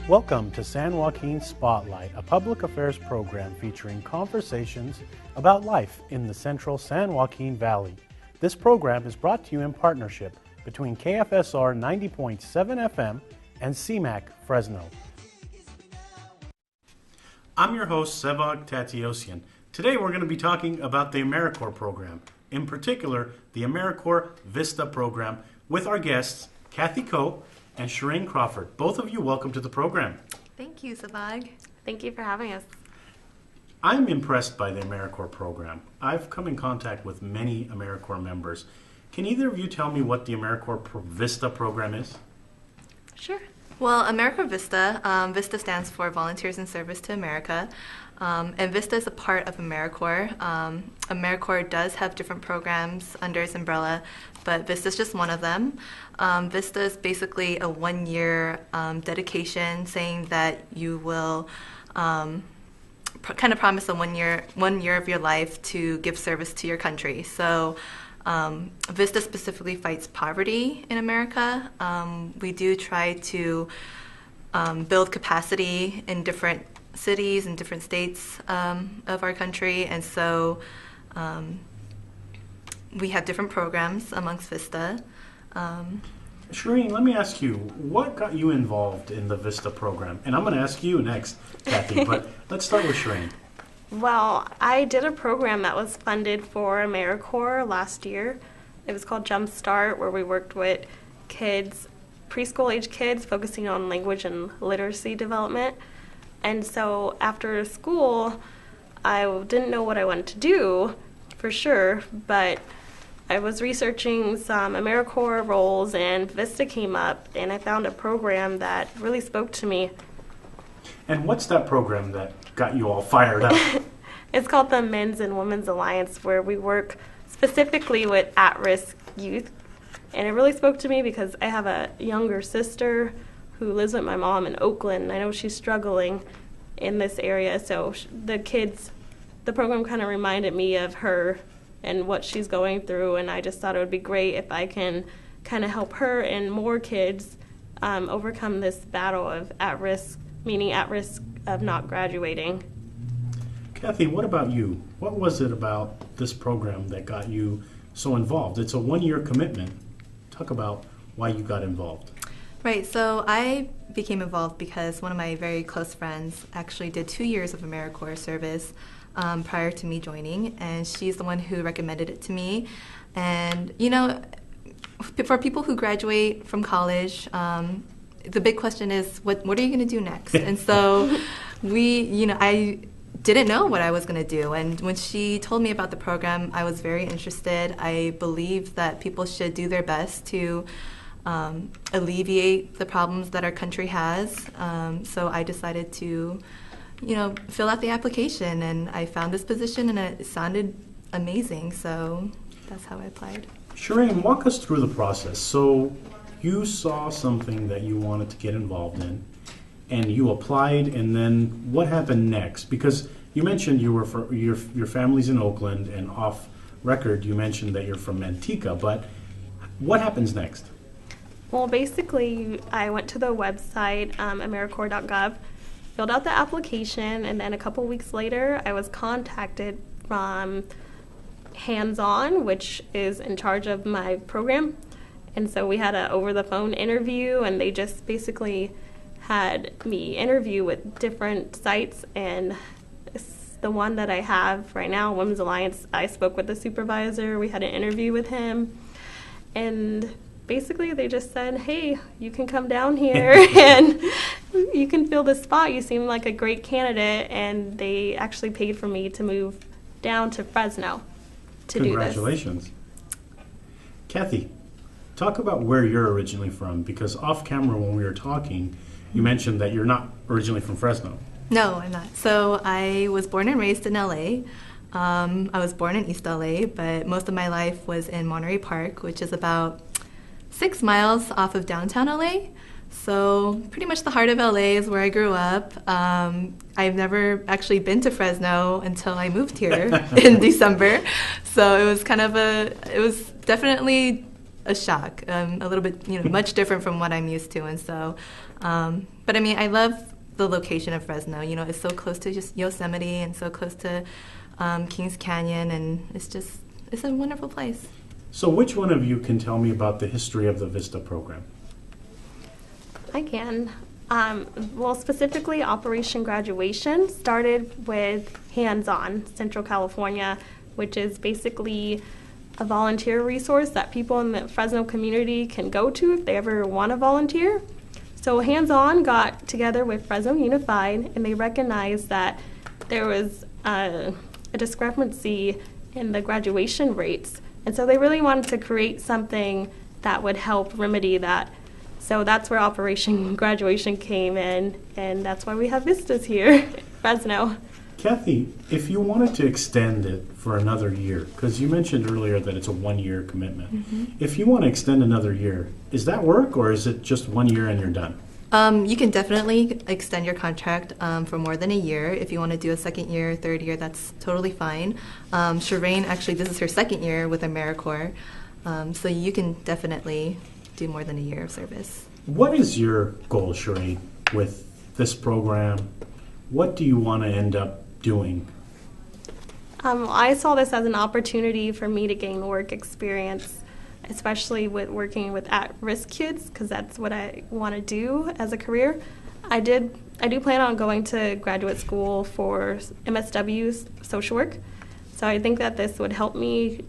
Welcome to San Joaquin Spotlight, a public affairs program featuring conversations about life in the central San Joaquin Valley. This program is brought to you in partnership between KFSR 90.7 FM and CMAC Fresno. I'm your host, Sevag Tateosian. Today we're going to be talking about the AmeriCorps program, in particular the AmeriCorps Vista program, with our guests, Kathy Coe and Sharain Crawford. Both of you, welcome to the program. Thank you, Sevag. Thank you for having us. I'm impressed by the AmeriCorps program. I've come in contact with many AmeriCorps members. Can either of you tell me what the AmeriCorps Vista program is? Sure. Well, AmeriCorps Vista, Vista stands for Volunteers in Service to America, and Vista is a part of AmeriCorps. AmeriCorps does have different programs under its umbrella, but Vista is just one of them. Vista is basically a one-year dedication saying that you will kind of promise a one year of your life to give service to your country. So Vista specifically fights poverty in America. We do try to build capacity in different cities and different states of our country, and so we have different programs amongst Vista. Sharain, let me ask you, what got you involved in the Vista program? And I'm going to ask you next, Kathy, but let's start with Sharain. Well, I did a program that was funded for AmeriCorps last year. It was called Jump Start, where we worked with kids, preschool-age kids, focusing on language and literacy development. And so after school, I didn't know what I wanted to do for sure, but I was researching some AmeriCorps roles, and Vista came up, and I found a program that really spoke to me. And what's that program that got you all fired up? It's called the Men's and Women's Alliance, where we work specifically with at-risk youth. And it really spoke to me because I have a younger sister who lives with my mom in Oakland. I know she's struggling in this area, so the program kind of reminded me of her and what she's going through, and I just thought it would be great if I can kind of help her and more kids overcome this battle of at-risk, meaning at risk of not graduating. Kathy, what about you? What was it about this program that got you so involved? It's a one-year commitment. Talk about why you got involved. Right, so I became involved because one of my very close friends actually did 2 years of AmeriCorps service prior to me joining, and she's the one who recommended it to me. And, you know, for people who graduate from college, the big question is, what are you going to do next? And so I didn't know what I was going to do. And when she told me about the program, I was very interested. I believe that people should do their best to alleviate the problems that our country has. So I decided to, fill out the application, and I found this position, and it sounded amazing. So that's how I applied. Sharain, walk us through the process. So you saw something that you wanted to get involved in, and you applied, and then what happened next? Because you mentioned you were your family's in Oakland, and off record you mentioned that you're from Antigua, but what happens next? Well, basically, I went to the website, AmeriCorps.gov, filled out the application, and then a couple weeks later, I was contacted from Hands-On, which is in charge of my program. And so we had an over-the-phone interview, and they just basically had me interview with different sites. And the one that I have right now, Women's Alliance, I spoke with the supervisor. We had an interview with him. And basically they just said, hey, you can come down here and you can fill the spot. You seem like a great candidate. And they actually paid for me to move down to Fresno to do this. Congratulations. Kathy, talk about where you're originally from, because off camera when we were talking, you mentioned that you're not originally from Fresno. No, I'm not. So I was born and raised in LA. I was born in East LA, but most of my life was in Monterey Park, which is about 6 miles off of downtown LA. So pretty much the heart of LA is where I grew up. I've never actually been to Fresno until I moved here in December. So it was definitely a shock, a little bit, much different from what I'm used to. And so, but I mean, I love the location of Fresno. It's so close to just Yosemite and so close to Kings Canyon, and it's a wonderful place. So which one of you can tell me about the history of the Vista program? I can. Well, specifically, Operation Graduation started with Hands-On Central California, which is basically a volunteer resource that people in the Fresno community can go to if they ever want to volunteer. So Hands-On got together with Fresno Unified, and they recognized that there was a discrepancy in the graduation rates. And so they really wanted to create something that would help remedy that. So that's where Operation Graduation came in, and that's why we have Vistas here in Fresno. Kathy, if you wanted to extend it for another year, because you mentioned earlier that it's a 1-year commitment. Mm-hmm. If you want to extend another year, is that work, or is it just 1 year and you're done? You can definitely extend your contract for more than a year. If you want to do a second year, third year, that's totally fine. Sharain, actually, this is her second year with AmeriCorps, so you can definitely do more than a year of service. What is your goal, Sharain, with this program? What do you want to end up doing? I saw this as an opportunity for me to gain work experience, especially with working with at-risk kids, because that's what I want to do as a career. I do plan on going to graduate school for MSW social work, so I think that this would help me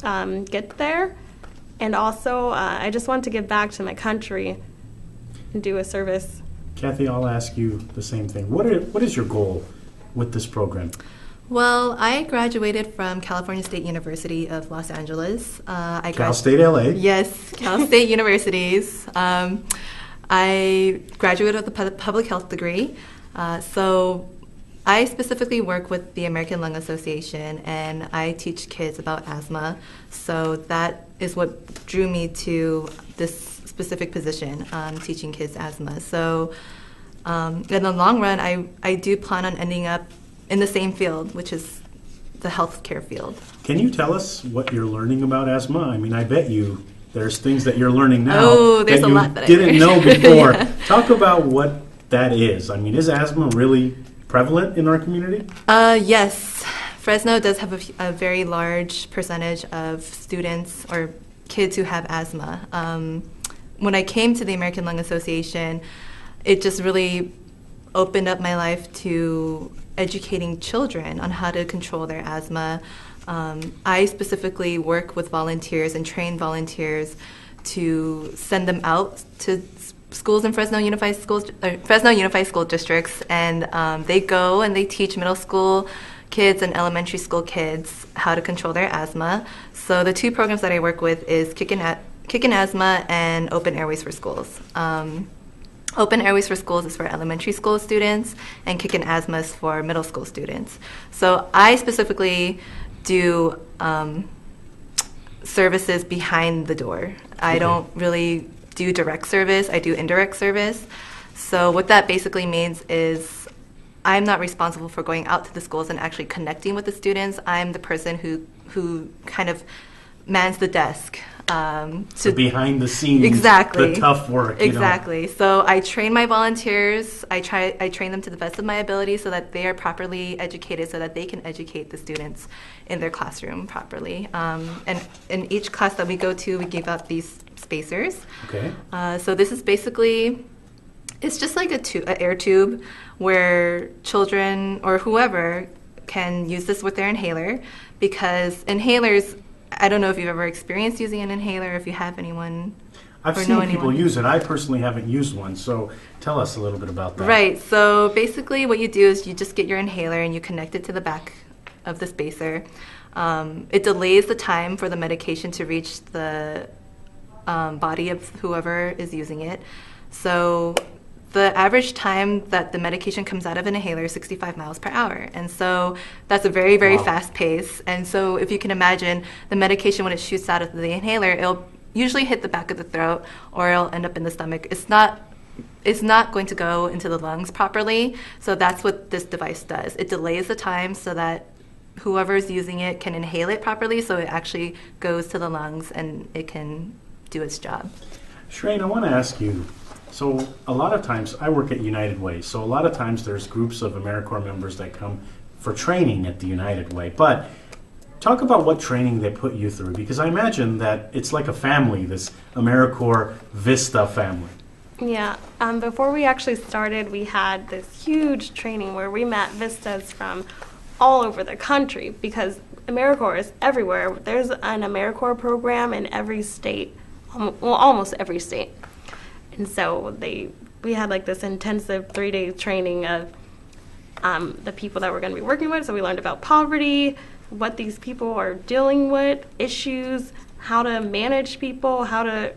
get there. And also, I just want to give back to my country and do a service. Kathy, I'll ask you the same thing. What is your goal with this program? Well, I graduated from California State University of Los Angeles. Cal State LA? Yes, Cal State Universities. I graduated with a public health degree. So I specifically work with the American Lung Association, and I teach kids about asthma. So that is what drew me to this specific position, teaching kids asthma. So in the long run, I do plan on ending up in the same field, which is the healthcare field. Can you tell us what you're learning about asthma? I mean, I bet you there's things that you're learning now there's that a you lot that didn't know before. Yeah. Talk about what that is. I mean, is asthma really prevalent in our community? Yes. Fresno does have a very large percentage of students or kids who have asthma. When I came to the American Lung Association, it just really opened up my life to educating children on how to control their asthma. I specifically work with volunteers and train volunteers to send them out to schools in Fresno Unified School Districts, and they go and they teach middle school kids and elementary school kids how to control their asthma. So the two programs that I work with is Kickin' Asthma and Open Airways for Schools. Open Airways for Schools is for elementary school students, and Kickin' Asthma is for middle school students. So I specifically do services behind the door. I don't really do direct service, I do indirect service. So what that basically means is I'm not responsible for going out to the schools and actually connecting with the students. I'm the person who kind of mans the desk. So behind the scenes, exactly, the tough work. Exactly. So I train my volunteers. I train them to the best of my ability so that they are properly educated, so that they can educate the students in their classroom properly. And in each class that we go to, we give out these spacers. Okay. So this is basically, it's just like an air tube where children or whoever can use this with their inhaler, because inhalers, I don't know if you've ever experienced using an inhaler, if you have anyone. I've seen people use it. I personally haven't used one, so tell us a little bit about that. Right, so basically what you do is you just get your inhaler and you connect it to the back of the spacer. It delays the time for the medication to reach the body of whoever is using it. So the average time that the medication comes out of an inhaler is 65 miles per hour. And so that's a very, very fast pace. And so if you can imagine, the medication, when it shoots out of the inhaler, it'll usually hit the back of the throat or it'll end up in the stomach. It's not going to go into the lungs properly. So that's what this device does. It delays the time so that whoever's using it can inhale it properly, so it actually goes to the lungs and it can do its job. Sharain, I want to ask you, so a lot of times, I work at United Way, so a lot of times there's groups of AmeriCorps members that come for training at the United Way, but talk about what training they put you through, because I imagine that it's like a family, this AmeriCorps Vista family. Yeah, before we actually started, we had this huge training where we met Vistas from all over the country, because AmeriCorps is everywhere. There's an AmeriCorps program in every state, well, almost every state. And so we had like this intensive 3-day training of the people that we're going to be working with. So we learned about poverty, what these people are dealing with, issues, how to manage people, how to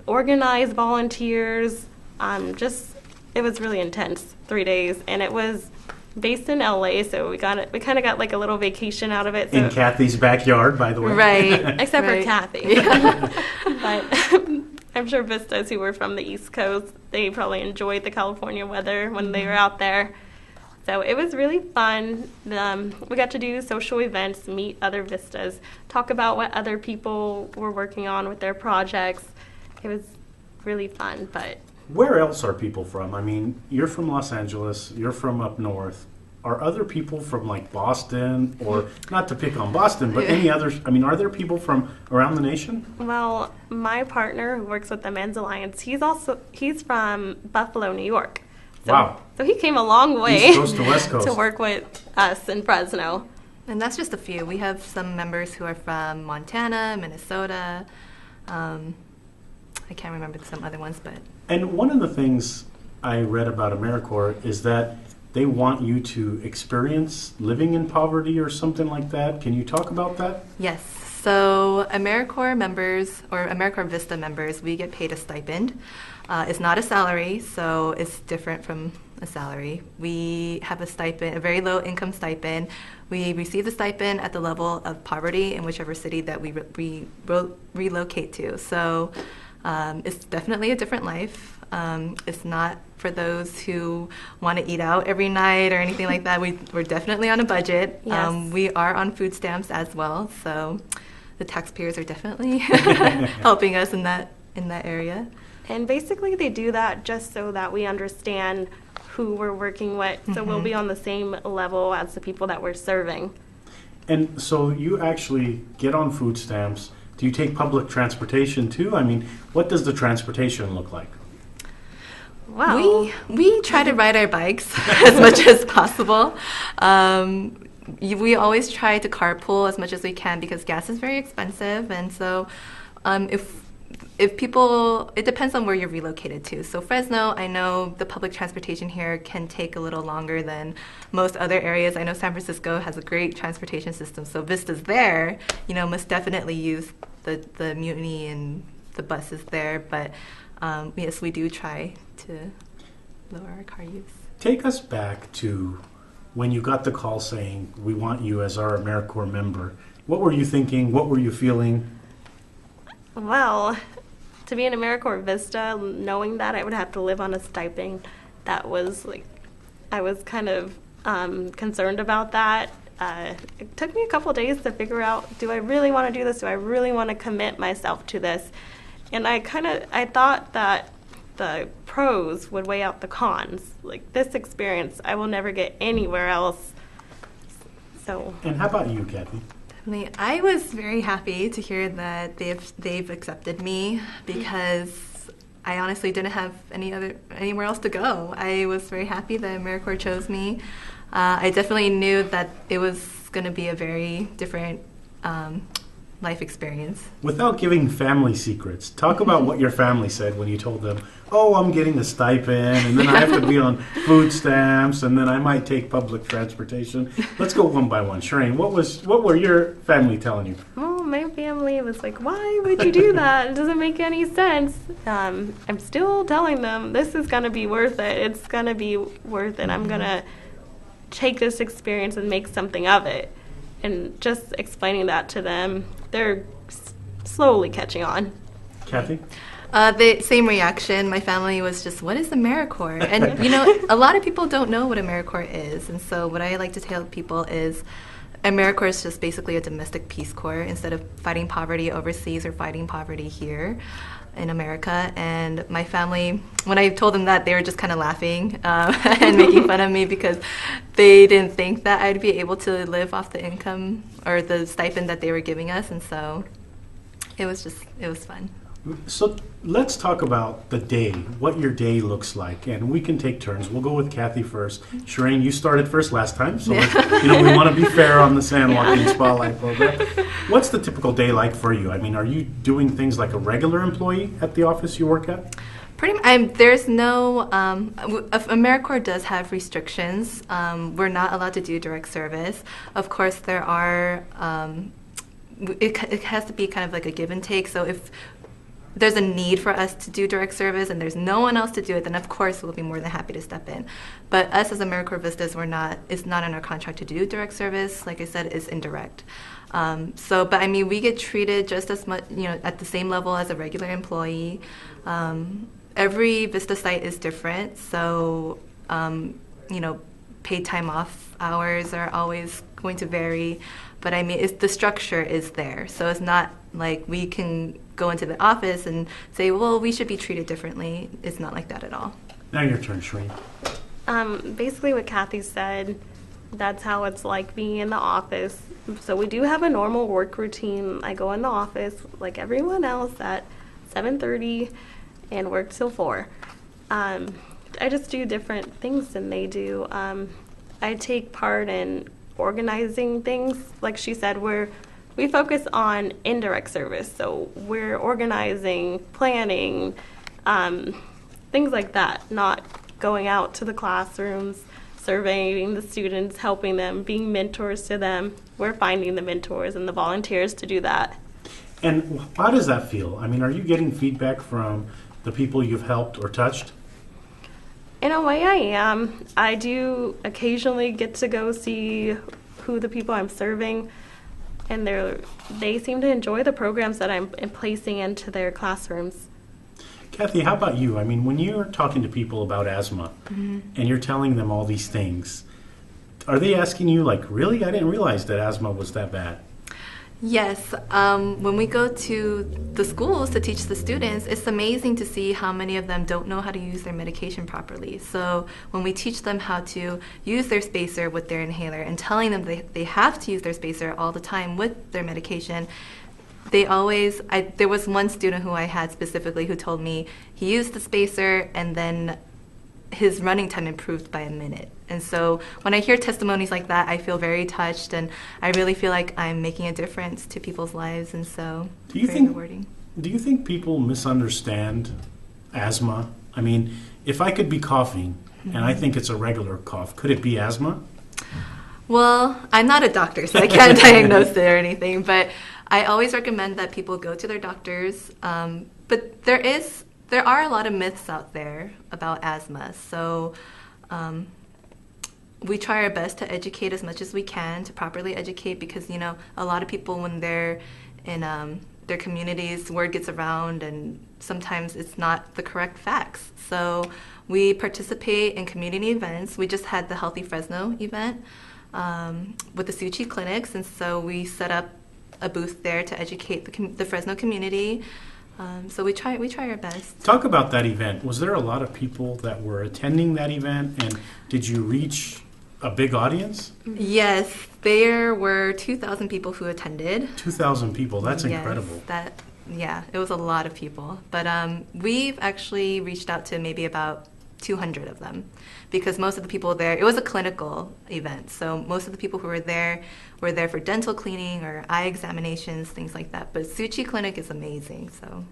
organize volunteers. It was really intense, 3 days, and it was based in LA, so we kind of got like a little vacation out of it. So. In Kathy's backyard, by the way. Right. Except right. for Kathy. Yeah. But I'm sure Vistas who were from the East Coast, they probably enjoyed the California weather when they were out there. So it was really fun. We got to do social events, meet other Vistas, talk about what other people were working on with their projects. It was really fun, but... Where else are people from? I mean, you're from Los Angeles, you're from up north. Are other people from like Boston, or not to pick on Boston, but any others? I mean, are there people from around the nation? Well, my partner who works with the Men's Alliance, he's from Buffalo, New York. So, Wow. So he came a long way East Coast to West Coast. to work with us in Fresno. And that's just a few. We have some members who are from Montana, Minnesota. I can't remember some other ones, but... And one of the things I read about AmeriCorps is that they want you to experience living in poverty or something like that. Can you talk about that? Yes. So AmeriCorps members, or AmeriCorps Vista members, we get paid a stipend. It's not a salary, so it's different from a salary. We have a stipend, a very low income stipend. We receive the stipend at the level of poverty in whichever city that we relocate to. So it's definitely a different life. It's not for those who want to eat out every night or anything like that. We're definitely on a budget. Yes. We are on food stamps as well, so the taxpayers are definitely helping us in that area. And basically they do that just so that we understand who we're working with, so we'll be on the same level as the people that we're serving. And so you actually get on food stamps. Do you take public transportation too? I mean, what does the transportation look like? Wow. We try to ride our bikes as much as possible. We always try to carpool as much as we can because gas is very expensive, and so if people, it depends on where you're relocated to. So Fresno, I know the public transportation here can take a little longer than most other areas. I know San Francisco has a great transportation system, so Vista's there, must definitely use the Mutiny and the buses there. But yes, we do try to lower our car use. Take us back to when you got the call saying, we want you as our AmeriCorps member. What were you thinking? What were you feeling? Well, to be an AmeriCorps Vista, knowing that I would have to live on a stipend, that was I was kind of concerned about that. It took me a couple days to figure out, do I really want to do this? Do I really want to commit myself to this? And I thought that the pros would weigh out the cons. Like, this experience, I will never get anywhere else. So. And how about you, Kathy? I was very happy to hear that they've accepted me because I honestly didn't have anywhere else to go. I was very happy that AmeriCorps chose me. I definitely knew that it was going to be a very different life experience. Without giving family secrets, talk about what your family said when you told them, oh, I'm getting a stipend, and then I have to be on food stamps, and then I might take public transportation. Let's go one by one. Sharain, what were your family telling you? Well, my family was like, why would you do that? It doesn't make any sense. I'm still telling them this is going to be worth it. It's going to be worth it. I'm going to take this experience and make something of it. And just explaining that to them, they're slowly catching on. Kathy? The same reaction. My family was just, what is AmeriCorps? And, a lot of people don't know what AmeriCorps is. And so what I like to tell people is AmeriCorps is just basically a domestic Peace Corps instead of fighting poverty overseas or fighting poverty here in America. And my family, when I told them that, they were just kind of laughing and making fun of me because they didn't think that I'd be able to live off the income or the stipend that they were giving us. And so it was fun. So let's talk about the day, what your day looks like, and we can take turns. We'll go with Kathy first. Sharain, you started first last time, so we want to be fair on the San Joaquin Spotlight program. What's the typical day like for you? I mean, are you doing things like a regular employee at the office you work at? There's no, AmeriCorps does have restrictions. We're not allowed to do direct service. Of course, there are, it has to be kind of like a give and take. So if there's a need for us to do direct service and there's no one else to do it, then of course we'll be more than happy to step in. But us as AmeriCorps Vistas, it's not in our contract to do direct service. Like I said, it's indirect. But I mean, we get treated just as much, at the same level as a regular employee. Every Vista site is different, so, paid time off hours are always going to vary. But I mean, the structure is there. So it's not like we can go into the office and say, well, we should be treated differently. It's not like that at all. Now your turn, Sharain. Basically what Kathy said, that's how it's like being in the office. So we do have a normal work routine. I go in the office like everyone else at 7:30 and work till 4. I just do different things than they do. I take part in organizing things. Like she said, we focus on indirect service. So we're organizing, planning, things like that, not going out to the classrooms, surveying the students, helping them, being mentors to them. We're finding the mentors and the volunteers to do that. And how does that feel? I mean, are you getting feedback from the people you've helped or touched? In a way, I am. I do occasionally get to go see who the people I'm serving, and they seem to enjoy the programs that I'm placing into their classrooms. Kathy, how about you? I mean, when you're talking to people about asthma and you're telling them all these things, are they asking you, like, really? I didn't realize that asthma was that bad. Yes. When we go to the schools to teach the students, it's amazing to see how many of them don't know how to use their medication properly. So when we teach them how to use their spacer with their inhaler and telling them they have to use their spacer all the time with their medication, there was one student who I had specifically who told me he used the spacer and then his running time improved by a minute. And so when I hear testimonies like that, I feel very touched, and I really feel like I'm making a difference to people's lives, and so it's very rewarding. Do you think people misunderstand asthma? I mean, if I could be coughing and I think it's a regular cough, could it be asthma? Well, I'm not a doctor, so I can't diagnose it or anything, but I always recommend that people go to their doctors. But there are a lot of myths out there about asthma, so we try our best to educate as much as we can, to properly educate, because a lot of people, when they're in their communities, word gets around and sometimes it's not the correct facts. So we participate in community events. We just had the Healthy Fresno event with the Suchi clinics, and so we set up a booth there to educate the Fresno community. So we try our best. Talk about that event. Was there a lot of people that were attending that event, and did you reach a big audience? Yes, there were 2,000 people who attended. 2,000 people, that's incredible. It was a lot of people. But we've actually reached out to maybe about 200 of them, because most of the people there, it was a clinical event, so most of the people who were there for dental cleaning or eye examinations, things like that. But Suchi Clinic is amazing. So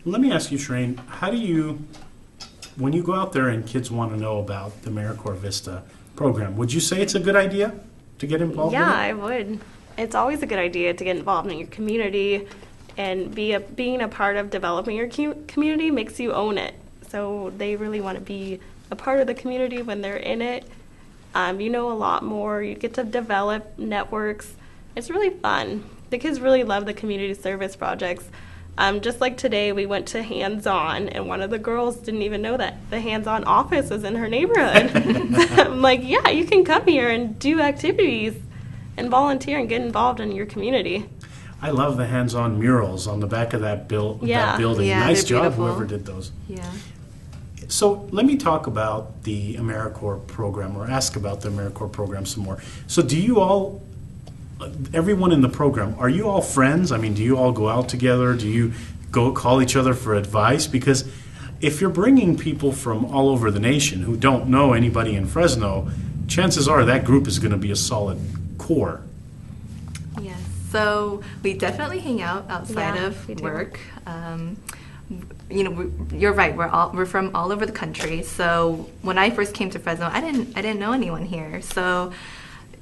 let me ask you, Sharain, how do you, when you go out there and kids want to know about the AmeriCorps Vista program, would you say it's a good idea to get involved in it? Yeah, I would. It's always a good idea to get involved in your community, and being a part of developing your community makes you own it. So they really want to be a part of the community when they're in it. You know a lot more. You get to develop networks. It's really fun. The kids really love the community service projects. Just like today, we went to Hands On, and one of the girls didn't even know that the Hands On office was in her neighborhood. I'm like, yeah, you can come here and do activities. and volunteer and get involved in your community. I love the hands-on murals on the back of that building. Yeah, Nice they're job, beautiful. whoever did those. Yeah. So let me talk about the AmeriCorps program, or ask about the AmeriCorps program some more. So do you all, everyone in the program, are you all friends? I mean, do you all go out together? Do you go call each other for advice? Because if you're bringing people from all over the nation who don't know anybody in Fresno, chances are that group is going to be a solid core. Yes. So we definitely hang out outside Yeah, of we do. work. You're right. We're from all over the country. So when I first came to Fresno, I didn't know anyone here. So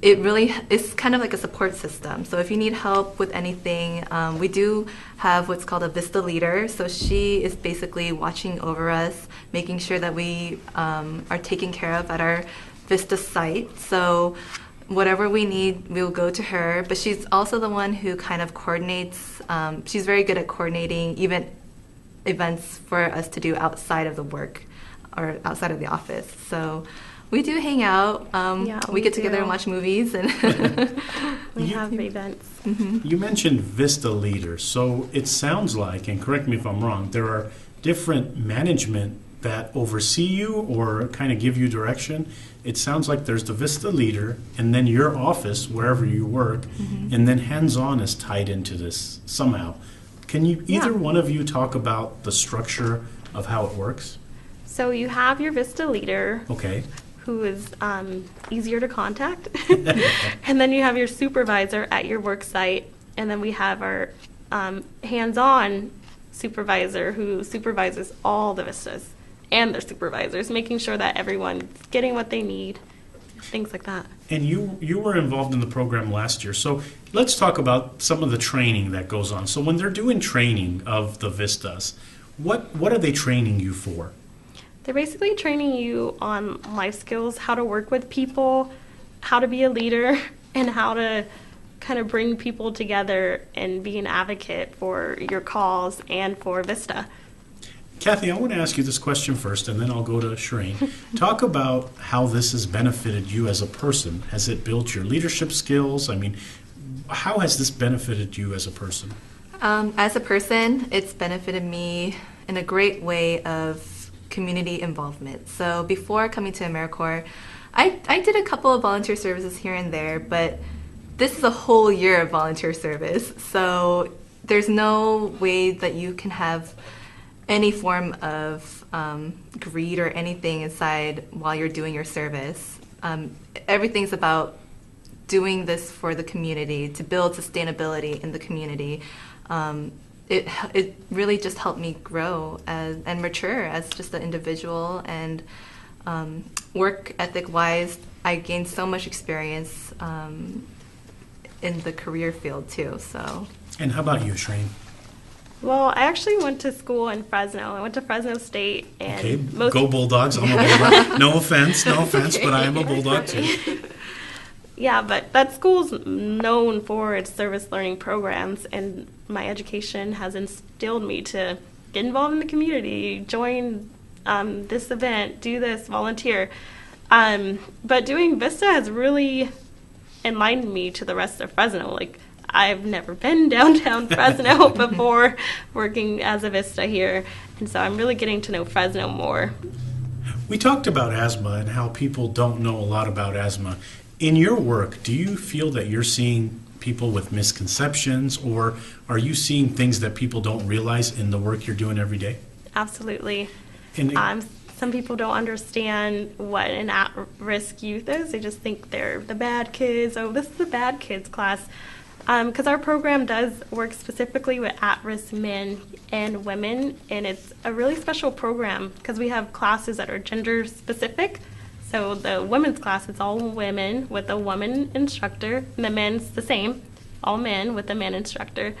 it's kind of like a support system. So if you need help with anything, we do have what's called a Vista leader. So she is basically watching over us, making sure that we are taken care of at our Vista site. So whatever we need, we'll go to her. But she's also the one who kind of coordinates. She's very good at coordinating events for us to do outside of the work or outside of the office. So we do hang out. We get together and watch movies. And We have events. You mentioned Vista leaders, so it sounds like, and correct me if I'm wrong, there are different management that oversee you or kind of give you direction. It sounds like there's the Vista leader, and then your office, wherever you work, and then hands-on is tied into this somehow. Can you, either one of you, talk about the structure of how it works? So you have your Vista leader, Okay. who is easier to contact. And then you have your supervisor at your work site. And then we have our hands-on supervisor who supervises all the Vistas and their supervisors, making sure that everyone's getting what they need, things like that. And you were involved in the program last year, so let's talk about some of the training that goes on. So when they're doing training of the Vistas, what are they training you for? They're basically training you on life skills, how to work with people, how to be a leader, and how to kind of bring people together and be an advocate for your cause and for Vista. Kathy, I want to ask you this question first, and then I'll go to Sharain. Talk about how this has benefited you as a person. Has it built your leadership skills? I mean, how has this benefited you as a person? As a person, it's benefited me in a great way of community involvement. So before coming to AmeriCorps, I did a couple of volunteer services here and there, but this is a whole year of volunteer service. So there's no way that you can have any form of greed or anything inside while you're doing your service. Everything's about doing this for the community, to build sustainability in the community. It really just helped me grow and mature as just an individual, and work ethic wise, I gained so much experience in the career field too. So. And how about you, Sharain? Well, I actually went to school in Fresno. I went to Fresno State, and Okay, go Bulldogs. I'm a Bulldog. No offense, but I am a Bulldog too. Yeah, but that school's known for its service learning programs, and my education has instilled me to get involved in the community, join this event, do this, volunteer. But doing Vista has really enlightened me to the rest of Fresno. Like, I've never been downtown Fresno before working as a Vista here, and so I'm really getting to know Fresno more. We talked about asthma and how people don't know a lot about asthma. In your work, do you feel that you're seeing people with misconceptions, or are you seeing things that people don't realize in the work you're doing every day? Absolutely. And Some people don't understand what an at-risk youth is. They just think they're the bad kids. Oh, this is the bad kids class. Because our program does work specifically with at-risk men and women, and it's a really special program because we have classes that are gender-specific. So the women's class, it's all women with a woman instructor, and the men's the same, all men with a man instructor.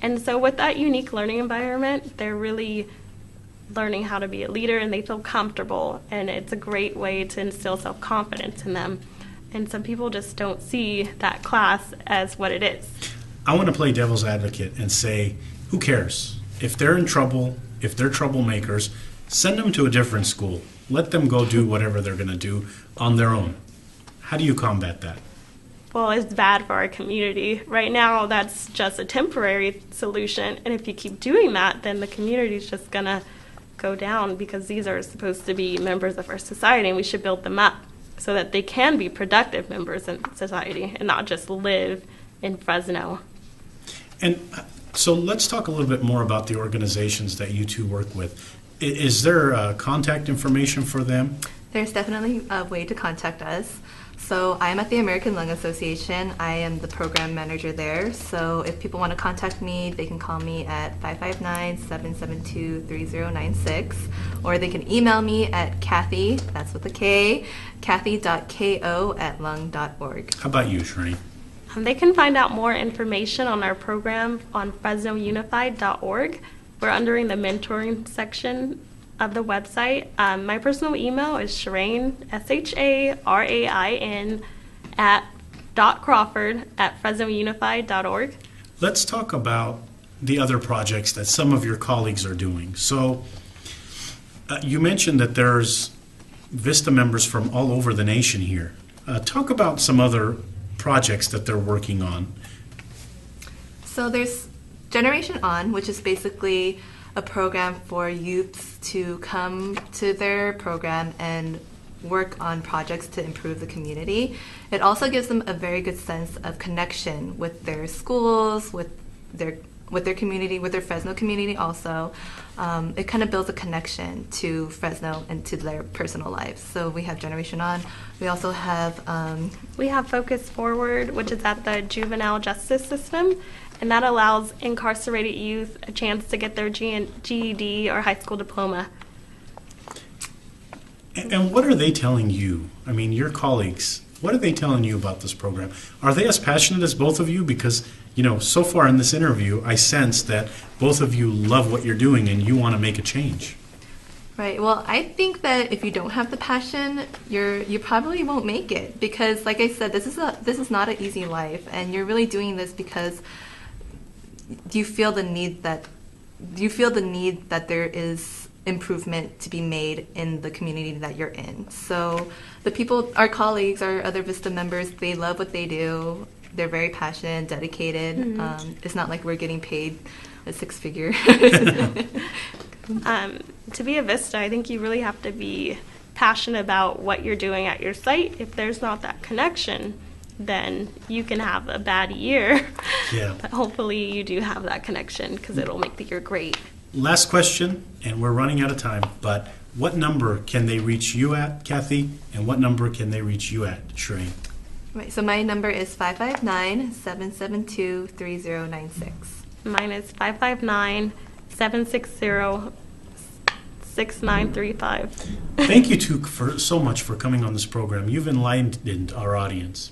And so with that unique learning environment, they're really learning how to be a leader, and they feel comfortable, and it's a great way to instill self-confidence in them. And some people just don't see that class as what it is. I want to play devil's advocate and say, who cares? If they're in trouble, if they're troublemakers, send them to a different school. Let them go do whatever they're going to do on their own. How do you combat that? well, it's bad for our community. Right now, that's just a temporary solution. And if you keep doing that, then the community is just going to go down, because these are supposed to be members of our society, and we should build them up so that they can be productive members in society and not just live in Fresno. And so let's talk a little bit more about the organizations that you two work with. Is there contact information for them? There's definitely a way to contact us. So I'm at the American Lung Association. I am the program manager there. So if people want to contact me, they can call me at 559-772-3096, or they can email me at Kathy, that's with a K, kathy.ko@lung.org. How about you, Sharain? They can find out more information on our program on FresnoUnified.org. We're under the mentoring section of the website. My personal email is Sharain, SHARAIN, @.Crawford@FresnoUnified.org. Let's talk about the other projects that some of your colleagues are doing. So you mentioned that there's Vista members from all over the nation here. Talk about some other projects that they're working on. So there's Generation On, which is basically a program for youths to come to their program and work on projects to improve the community. It also gives them a very good sense of connection with their schools, with their community, with their Fresno community also. It kind of builds a connection to Fresno and to their personal lives. So we have Generation On. We also have... we have Focus Forward, which is at the juvenile justice system, and that allows incarcerated youth a chance to get their GED or high school diploma. And what are they telling you? I mean, your colleagues, what are they telling you about this program? Are they as passionate as both of you? Because, you know, so far in this interview, I sense that both of you love what you're doing and you want to make a change. Right. Well, I think that if you don't have the passion, you probably won't make it, because, like I said, this is not an easy life, and you're really doing this because you feel the need that there is improvement to be made in the community that you're in. So the people, our colleagues, our other Vista members, they love what they do. They're very passionate, dedicated. Mm-hmm. It's not like we're getting paid a six-figure. To be a Vista, I think you really have to be passionate about what you're doing at your site. If there's not that connection, then you can have a bad year. Yeah. But hopefully you do have that connection, because it'll make the year great. Last question, and we're running out of time, but what number can they reach you at, Kathy, and what number can they reach you at, Sharain? Right, so my number is 559-772-3096. Mine is 559-760-6935. Thank you two so much for coming on this program. You've enlightened our audience.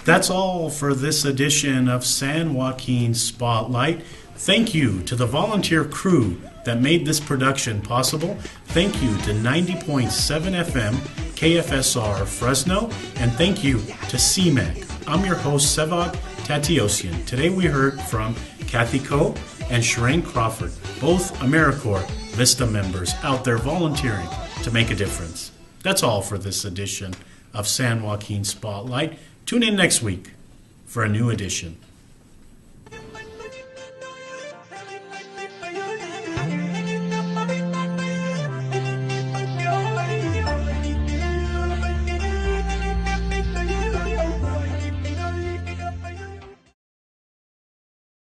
That's all for this edition of San Joaquin Spotlight. Thank you to the volunteer crew that made this production possible. Thank you to 90.7 FM KFSR Fresno, and thank you to CMAC. I'm your host, Sevag Tateosian. Today we heard from Kathy Ko and Sharain Crawford, both AmeriCorps Vista members out there volunteering to make a difference. That's all for this edition of San Joaquin Spotlight. Tune in next week for a new edition.